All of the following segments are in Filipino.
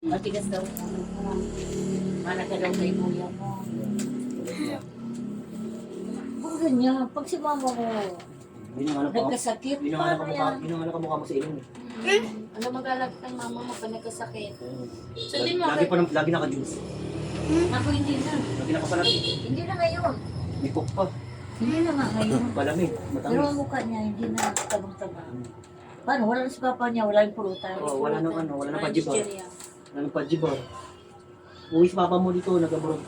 Matigas daw ang ulo mo. Mana ka daw kay kuya mo. Kung ganyan, pag si mama mo nagkasakit, paano yan? Binangalan ka mukha mo sa ilong. Ano mag-alag ng mama mo pa nagkasakit? So din mo, Lagi naka-juice. ako hindi na. Lagi nakapalag. Hindi na ngayon. May cook pa. Hindi na nga ngayon. Malamig. Pero Matamis. ang mukha niya, hindi na tabang-tabang. Paano? Wala na si papa niya, wala yung pulutan. Wala nang ano, wala nang pajibar. chichirya. Wala nang pajibar. Uwi si papa mo dito, nag-abroad.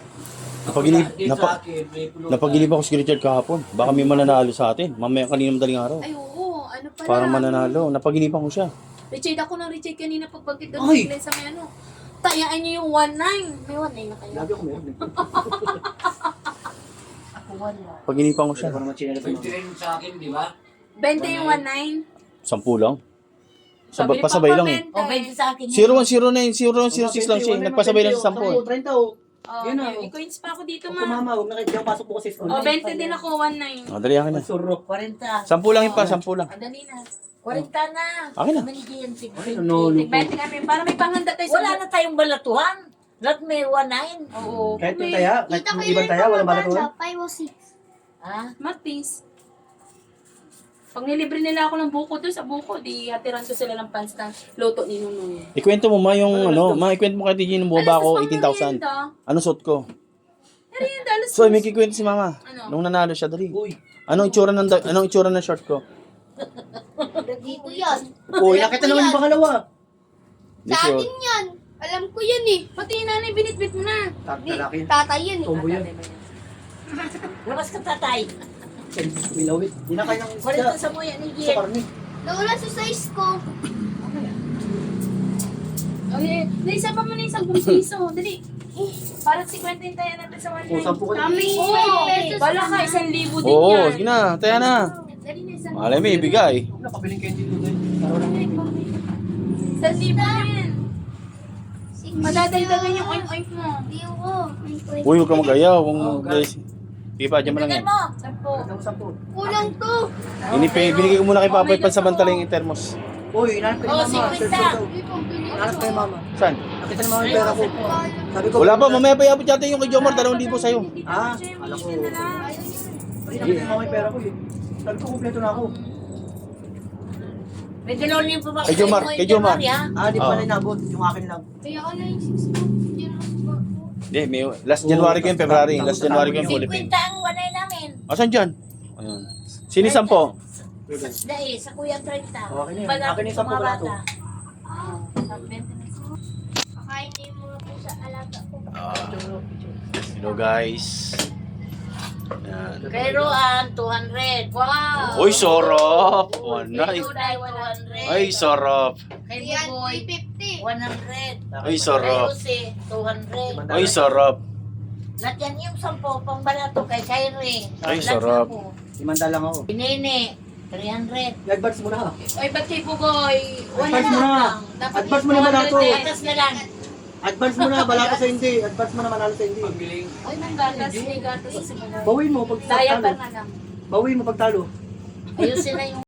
Napagilip ako si Richard kahapon. Baka may mananalo sa atin. Mamaya kanina madaling araw. Ay, oo. Ano pala? Parang mananalo. Napagilipan ko siya. Richard, ako ng Richard kanina pagbagkit doon Ay! sa may ano. Tayaan niyo yung 1-9. May 1-9 na kayo. Lagi ako meron. Ako wala. Paginipan ko siya. Siya ko naman chinela sa mga. sa akin, di ba? 20 yung 1-9. 10 lang. Pasabay lang eh. O, 20 sa akin. 0109, 0106 lang siya. Nagpasabay lang sa 10. 30 oh. Oh, Yan na, may coins pa ako dito, Huwag ma. mama, huwag na kayo pasok po kasi school. Oh, 20 din ako, 1-9. Dali akin na. Surok. 40. 10 lang yun pa, 10 lang. Dali na. 40 na. Akin na. Manigyan si No, Tig 20 kami. Para may panghanda tayo sa... Wala na tayong balatuhan. Lahat may 19. Oo. Kahit yung taya, kahit yung ibang taya, walang balatuhan. 5 o 6. Ha? Matis. Pag nilibre nila ako ng buko doon sa buko, di hatiran ko sila ng pants na luto ni Nunoy. Ikwento mo ma yung ano, ikwento mo kay TG nung bumaba ako 18,000. Ano suot ko? Merienda, alas So, may kikwento si mama. Ano? Nung nanalo siya, dali. Uy. Anong itsura ng short ko? Dito yan. Uy, nakita naman yung pangalawa. Di Sa sure. atin yan. Alam ko yan eh. Pati yung nanay, binitbit mo na. Lalaki yan. Tatay yan eh. Tombo yan. Labas ka tatay. Milawit. Hindi na kayo ng 40 sa mo yan, sa Iggy. karni. Nawala sa size ko. Okay, naisa pa mo na isang piso. Dali. Para 50 yung tayo natin sa 1 O, 10 ka na. Kami pesos. Bala ka, 1,000 din Oo, yan. sige na, taya na. Dali na, 1,000. Malay mo, ibigay. Huwag na, pabiling kayo dito doon. Araw lang dito. 1,000 yan. Madadagdagan yung oink-oink mo. Hindi ako. Uy, huwag ka mag-ayaw. Huwag mo, guys. Pipa, dyan mo lang yan. Tingnan mo. 10. Kulang to. Binigay ko muna kay Papa pansamantala yung termos. Uy, inaanap ka ni Oh, mama. 50. Inaanap ka ni mama. Saan? Nakita ni mama yung pera ko. Sabi ko, Wala pa, mamaya pa iabot yata yung kay Jomar, 2,000 sa'yo. Ah, alam ko. Ay, nakita ni mama yung pera ko eh. Sabi ko, kumpleto na ako. May dalonin pa ba? Kay Jomar, kay Jomar. Ah, di pa Oo. na inabot. Yung akin lang. Kaya ka na yung 6 ko. Hindi na ako. Hindi, may last January ko yung February. Last January ko yung Philippines. 50 ang wanay namin. Asan dyan? Ayun. Sini 10? Dahil sa kuya 30. Okay na yun. Iba natin Akin yung sa 10 mga ko lang to. bata. Kakain na yung mga pusa alaga ko. Hello guys. Yan. Kay Roan, 200. Wow! Uy, sorop! Kay Nice. Duday, 100. Ay, sorop. Kay Yan, Buboy, 350. 100. Ay, Kay sorop. Jose, 200. Ay, sorop. Lahat yan yung 10 pang balato kay Kyrie. Ay, Lahat sarap. ako. Imanda lang ako. Pinene, 300. I-advance mo na. Oy, ba't kay Pugoy? Advance mo na. Dapat Advance mo na balato. Atas na lang. Advance mo na, balato sa hindi. Advance mo na, manalo sa hindi. Pagbiling. Oy, nang gatas, may gatas. Bawin mo pag Daya pa talo. na lang. Bawin mo pag talo. Ayusin na yung